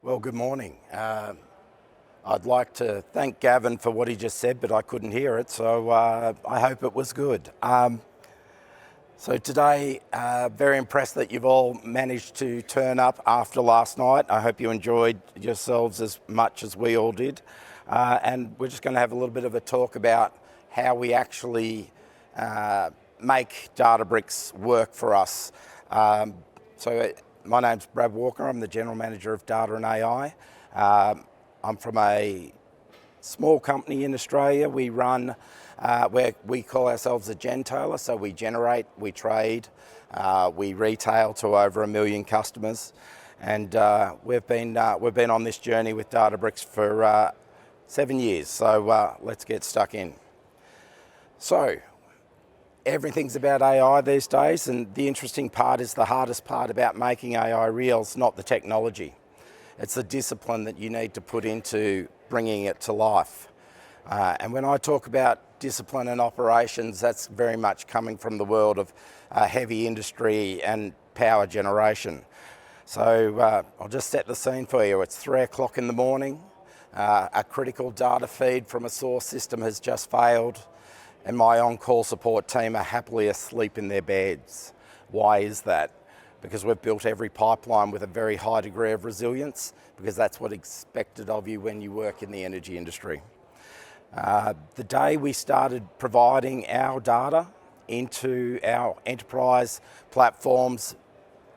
Well, good morning. I'd like to thank Gavin for what he just said, but I couldn't hear it, so I hope it was good. So today, very impressed that you've all managed to turn up after last night. I hope you enjoyed yourselves as much as we all did. And we're just going to have a little bit of a talk about how we actually make Databricks work for us. My name's Brad Walker. I'm the General Manager of Data and AI. I'm from a small company in Australia. We run, where we call ourselves a gentailer, so we generate, we trade, we retail to over 1 million customers. And we've been on this journey with Databricks for 7 years, so let's get stuck in. So, everything's about AI these days, and the interesting part is the hardest part about making AI real is not the technology. It's the discipline that you need to put into bringing it to life. And when I talk about discipline and operations, that's very much coming from the world of heavy industry and power generation. So I'll just set the scene for you. It's 3 o'clock in the morning. A critical data feed from a source system has just failed, and my on-call support team are happily asleep in their beds. Why is that? Because we've built every pipeline with a very high degree of resilience, because that's what's expected of you when you work in the energy industry. The day we started providing our data into our enterprise platforms,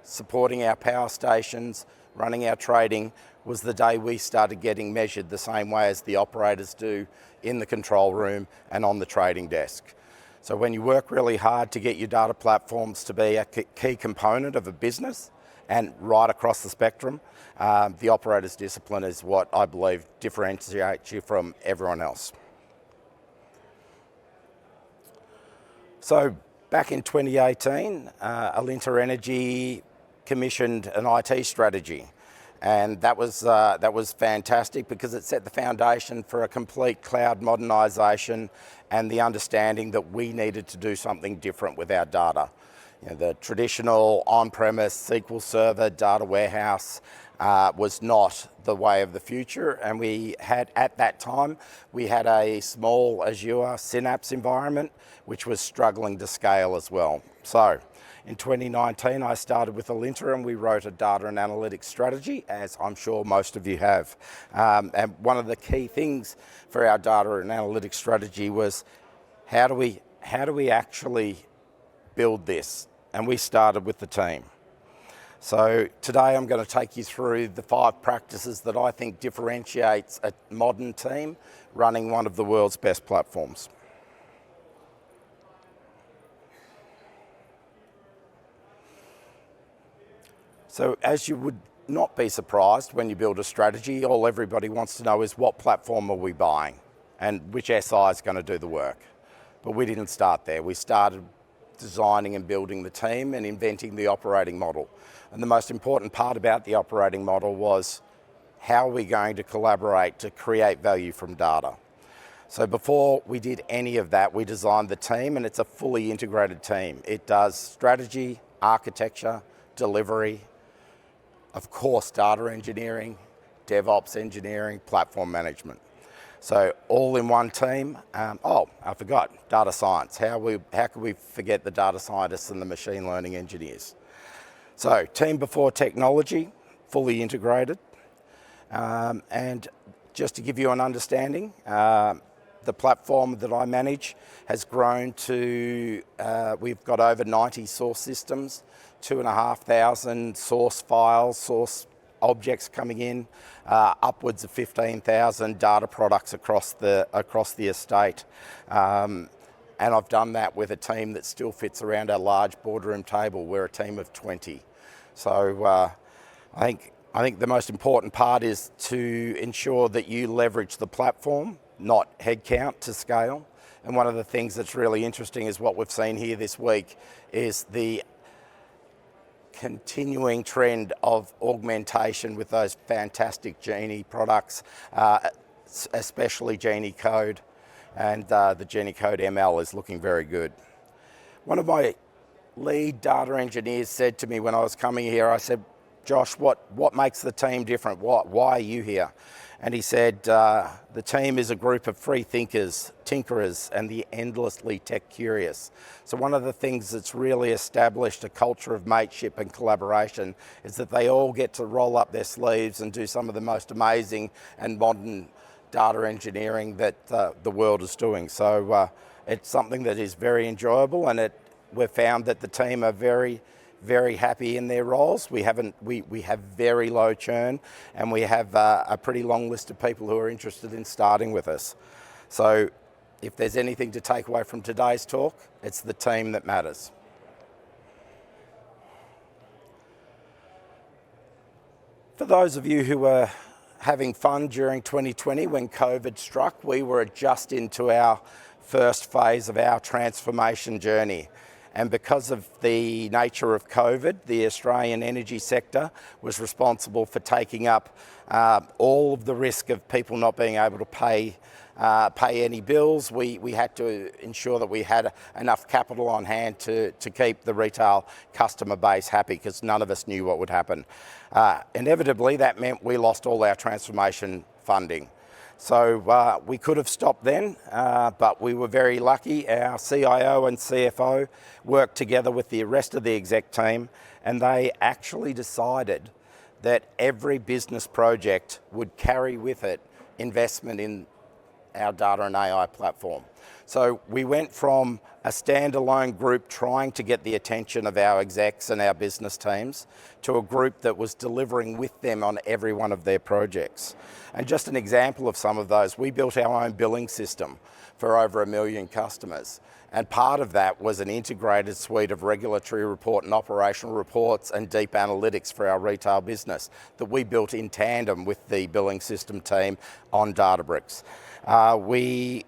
supporting our power stations, running our trading, was the day we started getting measured the same way as the operators do in the control room and on the trading desk. So when you work really hard to get your data platforms to be a key component of a business and right across the spectrum, the operator's discipline is what I believe differentiates you from everyone else. So back in 2018, Alinta Energy commissioned an IT strategy. And that was fantastic because it set the foundation for a complete cloud modernization and the understanding that we needed to do something different with our data. You know, the traditional on-premise SQL Server data warehouse was not the way of the future, and at that time we had a small Azure Synapse environment which was struggling to scale as well. So in 2019, I started with Alinta and we wrote a data and analytics strategy, as I'm sure most of you have. And one of the key things for our data and analytics strategy was how do we actually build this? And we started with the team. So today I'm going to take you through the 5 practices that I think differentiates a modern team running one of the world's best platforms. So as you would not be surprised when you build a strategy, all everybody wants to know is what platform are we buying and which SI is going to do the work. But we didn't start there. We started designing and building the team and inventing the operating model. And the most important part about the operating model was how are we going to collaborate to create value from data. So before we did any of that, we designed the team, and it's a fully integrated team. It does strategy, architecture, delivery, of course, data engineering, DevOps engineering, platform management. So all in one team. I forgot, data science. How could we forget the data scientists and the machine learning engineers? So team before technology, fully integrated. And just to give you an understanding, the platform that I manage has grown to, we've got over 90 source systems, 2,500 source files, source objects coming in, upwards of 15,000 data products across the estate. And I've done that with a team that still fits around our large boardroom table. We're a team of 20. So I think the most important part is to ensure that you leverage the platform, not headcount, to scale. And one of the things that's really interesting is what we've seen here this week is the continuing trend of augmentation with those fantastic Genie products, especially Genie Code, and the Genie Code ML is looking very good. One of my lead data engineers said to me when I was coming here, I said, Josh, what makes the team different? Why are you here? And he said, the team is a group of free thinkers, tinkerers, and the endlessly tech curious. So one of the things that's really established a culture of mateship and collaboration is that they all get to roll up their sleeves and do some of the most amazing and modern data engineering that the world is doing. So it's something that is very enjoyable, and we've found that the team are very happy in their roles. We have very low churn, and we have a pretty long list of people who are interested in starting with us. So if there's anything to take away from today's talk, it's the team that matters. For those of you who were having fun during 2020 when COVID struck, we were just into our first phase of our transformation journey. And because of the nature of COVID, the Australian energy sector was responsible for taking up all of the risk of people not being able to pay any bills. We had to ensure that we had enough capital on hand to keep the retail customer base happy, because none of us knew what would happen. Inevitably, that meant we lost all our transformation funding. So we could have stopped then, but we were very lucky. Our CIO and CFO worked together with the rest of the exec team, and they actually decided that every business project would carry with it investment in our data and AI platform. So we went from a standalone group trying to get the attention of our execs and our business teams to a group that was delivering with them on every one of their projects. And just an example of some of those, we built our own billing system for over 1 million customers. And part of that was an integrated suite of regulatory report and operational reports and deep analytics for our retail business that we built in tandem with the billing system team on Databricks. We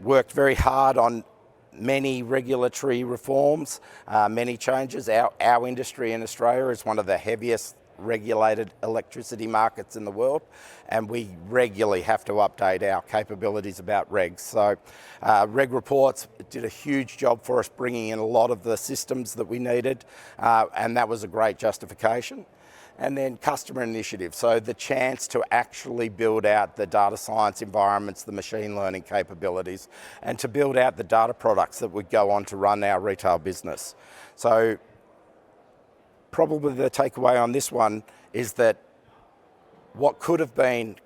worked very hard on many regulatory reforms, many changes. Our industry in Australia is one of the heaviest regulated electricity markets in the world, and we regularly have to update our capabilities about regs. So reg reports did a huge job for us, bringing in a lot of the systems that we needed, and that was a great justification. And then customer initiative, so the chance to actually build out the data science environments, the machine learning capabilities, and to build out the data products that would go on to run our retail business. So probably the takeaway on this one is that what could have been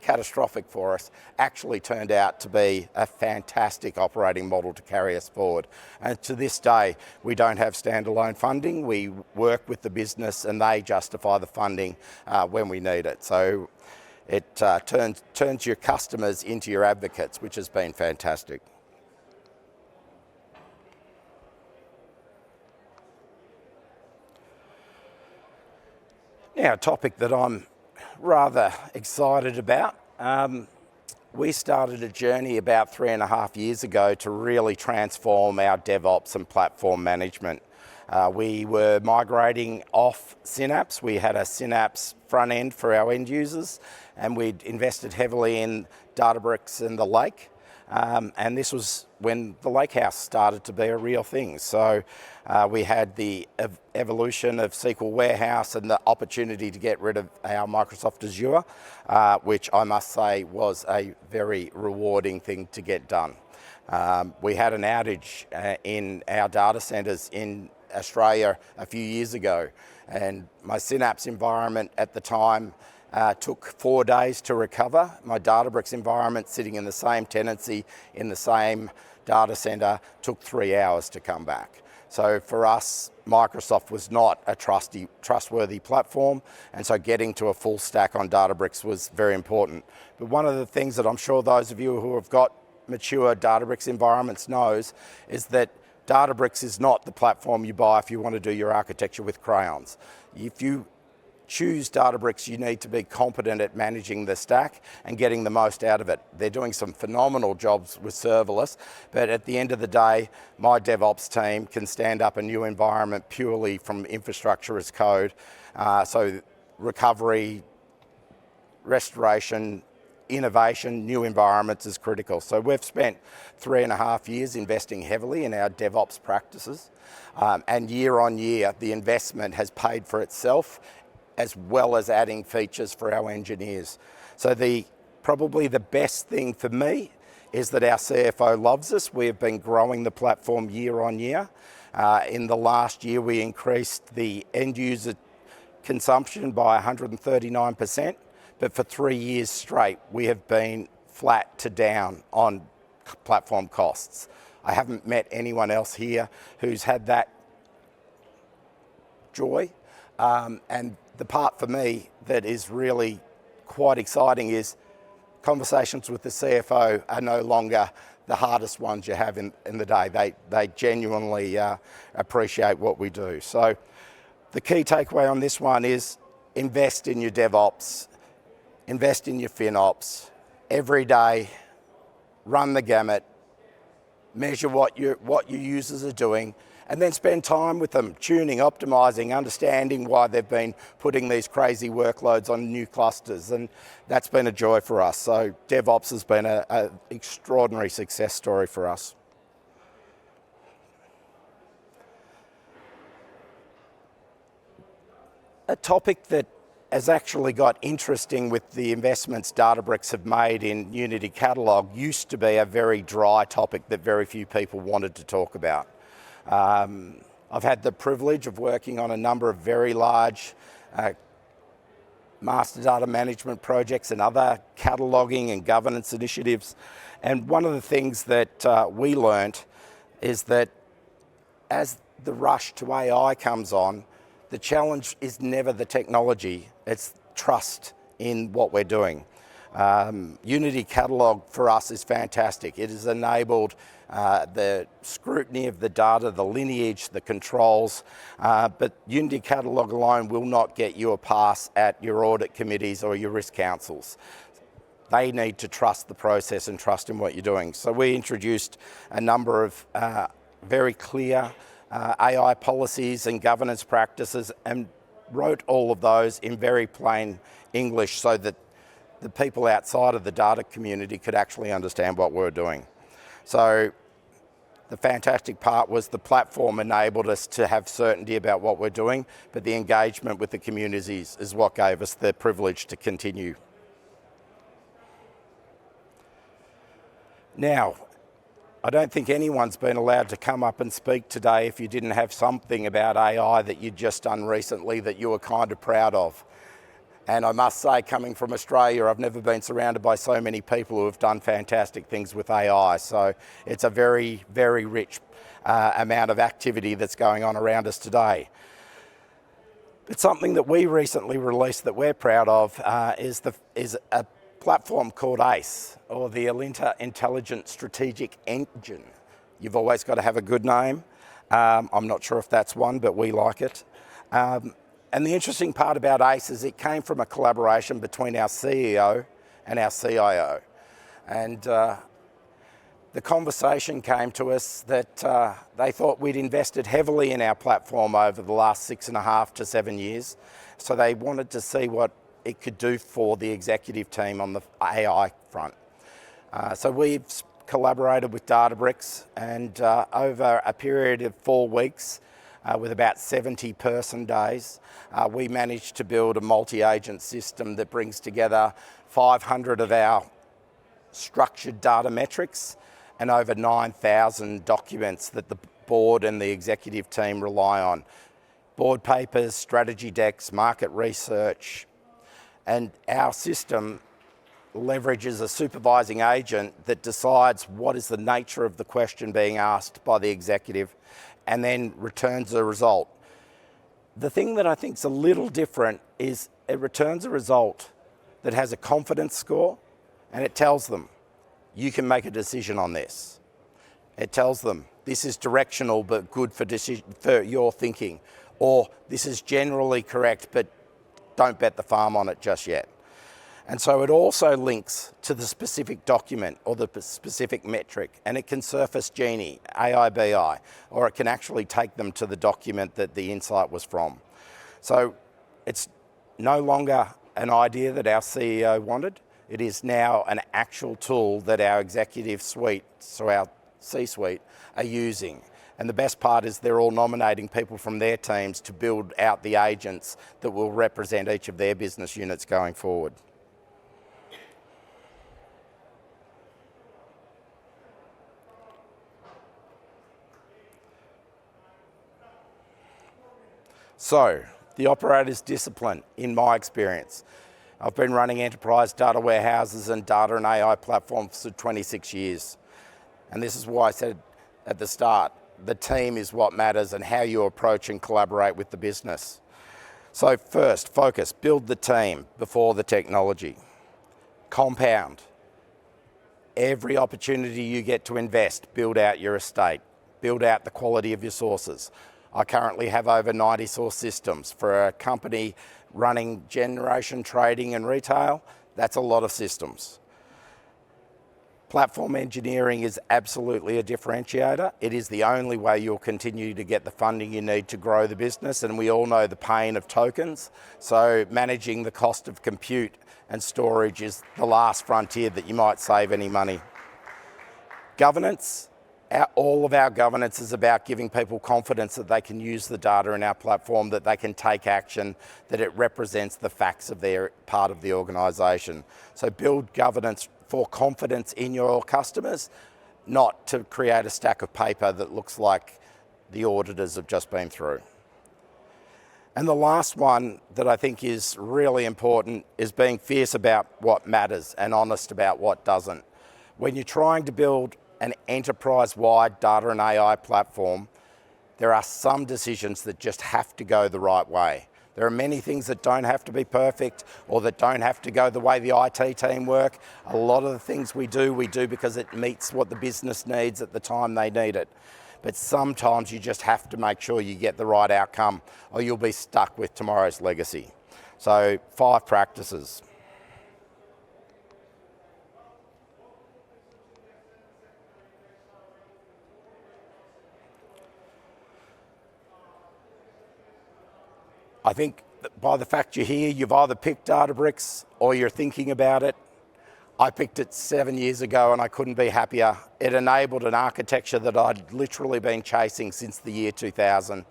catastrophic for us actually turned out to be a fantastic operating model to carry us forward. And to this day, we don't have standalone funding. We work with the business and they justify the funding when we need it. So it turns your customers into your advocates, which has been fantastic. Now, a topic that I'm rather excited about. We started a journey about 3.5 years ago to really transform our DevOps and platform management. We were migrating off Synapse. We had a Synapse front end for our end users, and we'd invested heavily in Databricks and the Lake. And this was when the Lakehouse started to be a real thing. So we had the evolution of SQL Warehouse and the opportunity to get rid of our Microsoft Azure, which I must say was a very rewarding thing to get done. We had an outage in our data centers in Australia a few years ago, and my Synapse environment at the time took 4 days to recover. My Databricks environment, sitting in the same tenancy in the same data center, took 3 hours to come back. So for us, Microsoft was not a trustworthy platform, and so getting to a full stack on Databricks was very important. But one of the things that I'm sure those of you who have got mature Databricks environments knows is that Databricks is not the platform you buy if you want to do your architecture with crayons. If you choose Databricks, you need to be competent at managing the stack and getting the most out of it. They're doing some phenomenal jobs with serverless, but at the end of the day, my DevOps team can stand up a new environment purely from infrastructure as code. So recovery, restoration, innovation, new environments is critical. So we've spent 3.5 years investing heavily in our DevOps practices, and year on year, the investment has paid for itself as well as adding features for our engineers. So probably the best thing for me is that our CFO loves us. We have been growing the platform year on year. In the last year, we increased the end user consumption by 139%, but for 3 years straight, we have been flat to down on platform costs. I haven't met anyone else here who's had that joy. And the part for me that is really quite exciting is conversations with the CFO are no longer the hardest ones you have in the day. They genuinely appreciate what we do. So the key takeaway on this one is invest in your DevOps, invest in your FinOps. Every day, run the gamut, measure what your users are doing, and then spend time with them, tuning, optimizing, understanding why they've been putting these crazy workloads on new clusters. And that's been a joy for us. So DevOps has been an extraordinary success story for us. A topic that has actually got interesting with the investments Databricks have made in Unity Catalog used to be a very dry topic that very few people wanted to talk about. I've had the privilege of working on a number of very large master data management projects and other cataloging and governance initiatives. And one of the things that we learnt is that as the rush to AI comes on, the challenge is never the technology, it's trust in what we're doing. Unity Catalog for us is fantastic. It has enabled the scrutiny of the data, the lineage, the controls, but Unity Catalog alone will not get you a pass at your audit committees or your risk councils. They need to trust the process and trust in what you're doing. So we introduced a number of very clear AI policies and governance practices and wrote all of those in very plain English so that the people outside of the data community could actually understand what we're doing. So the fantastic part was the platform enabled us to have certainty about what we're doing, but the engagement with the communities is what gave us the privilege to continue. Now, I don't think anyone's been allowed to come up and speak today if you didn't have something about AI that you'd just done recently that you were kind of proud of. And I must say, coming from Australia, I've never been surrounded by so many people who have done fantastic things with AI. So it's a very, very rich amount of activity that's going on around us today. But something that we recently released that we're proud of is a platform called ACE, or the Alinta Intelligent Strategic Engine. You've always got to have a good name. I'm not sure if that's one, but we like it. And the interesting part about ACE is it came from a collaboration between our CEO and our CIO. And the conversation came to us that they thought we'd invested heavily in our platform over the last 6.5 to 7 years. So they wanted to see what it could do for the executive team on the AI front. So we've collaborated with Databricks, and over a period of 4 weeks, with about 70 person days, we managed to build a multi-agent system that brings together 500 of our structured data metrics and over 9,000 documents that the board and the executive team rely on. Board papers, strategy decks, market research, and our system leverages a supervising agent that decides what is the nature of the question being asked by the executive and then returns a result. The thing that I think is a little different is it returns a result that has a confidence score, and it tells them, you can make a decision on this. It tells them, this is directional but good for your thinking, or this is generally correct but don't bet the farm on it just yet. And so it also links to the specific document or the specific metric, and it can surface Genie, AIBI, or it can actually take them to the document that the insight was from. So it's no longer an idea that our CEO wanted. It is now an actual tool that our executive suite, so our C-suite, are using. And the best part is they're all nominating people from their teams to build out the agents that will represent each of their business units going forward. So, the operator's discipline, in my experience. I've been running enterprise data warehouses and data and AI platforms for 26 years. And this is why I said at the start, the team is what matters and how you approach and collaborate with the business. So first, focus, build the team before the technology. Compound. Every opportunity you get to invest, build out your estate, build out the quality of your sources. I currently have over 90 source systems. For a company running generation, trading and retail, that's a lot of systems. Platform engineering is absolutely a differentiator. It is the only way you'll continue to get the funding you need to grow the business, and we all know the pain of tokens. So managing the cost of compute and storage is the last frontier that you might save any money. Governance. All of our governance is about giving people confidence that they can use the data in our platform, that they can take action, that it represents the facts of their part of the organisation. So build governance for confidence in your customers, not to create a stack of paper that looks like the auditors have just been through. And the last one that I think is really important is being fierce about what matters and honest about what doesn't. When you're trying to build an enterprise-wide data and AI platform, there are some decisions that just have to go the right way. There are many things that don't have to be perfect or that don't have to go the way the IT team work. A lot of the things we do because it meets what the business needs at the time they need it. But sometimes you just have to make sure you get the right outcome or you'll be stuck with tomorrow's legacy. So 5 practices. I think that by the fact you're here, you've either picked Databricks or you're thinking about it. I picked it 7 years ago and I couldn't be happier. It enabled an architecture that I'd literally been chasing since the year 2000.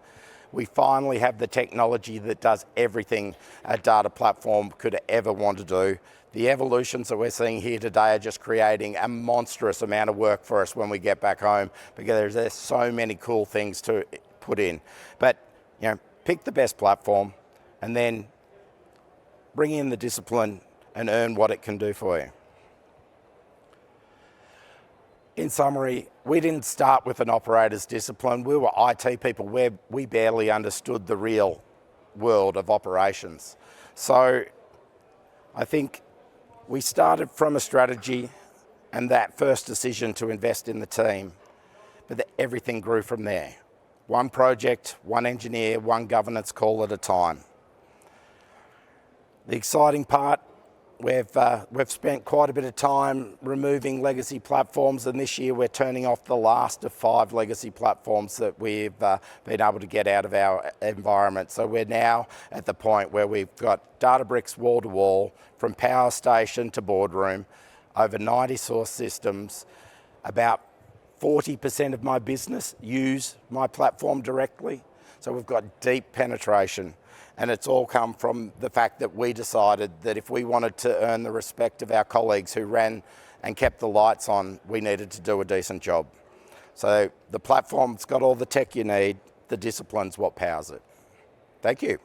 We finally have the technology that does everything a data platform could ever want to do. The evolutions that we're seeing here today are just creating a monstrous amount of work for us when we get back home because there's so many cool things to put in. But, pick the best platform and then bring in the discipline and earn what it can do for you. In summary, we didn't start with an operator's discipline. We were IT people where we barely understood the real world of operations. So I think we started from a strategy and that first decision to invest in the team, but everything grew from there. One project, one engineer, one governance call at a time. The exciting part, we've spent quite a bit of time removing legacy platforms, and this year we're turning off the last of 5 legacy platforms that we've been able to get out of our environment. So we're now at the point where we've got Databricks wall to wall, from power station to boardroom, over 90 source systems. About 40% of my business use my platform directly. So we've got deep penetration. And it's all come from the fact that we decided that if we wanted to earn the respect of our colleagues who ran and kept the lights on, we needed to do a decent job. So the platform's got all the tech you need. The discipline's what powers it. Thank you.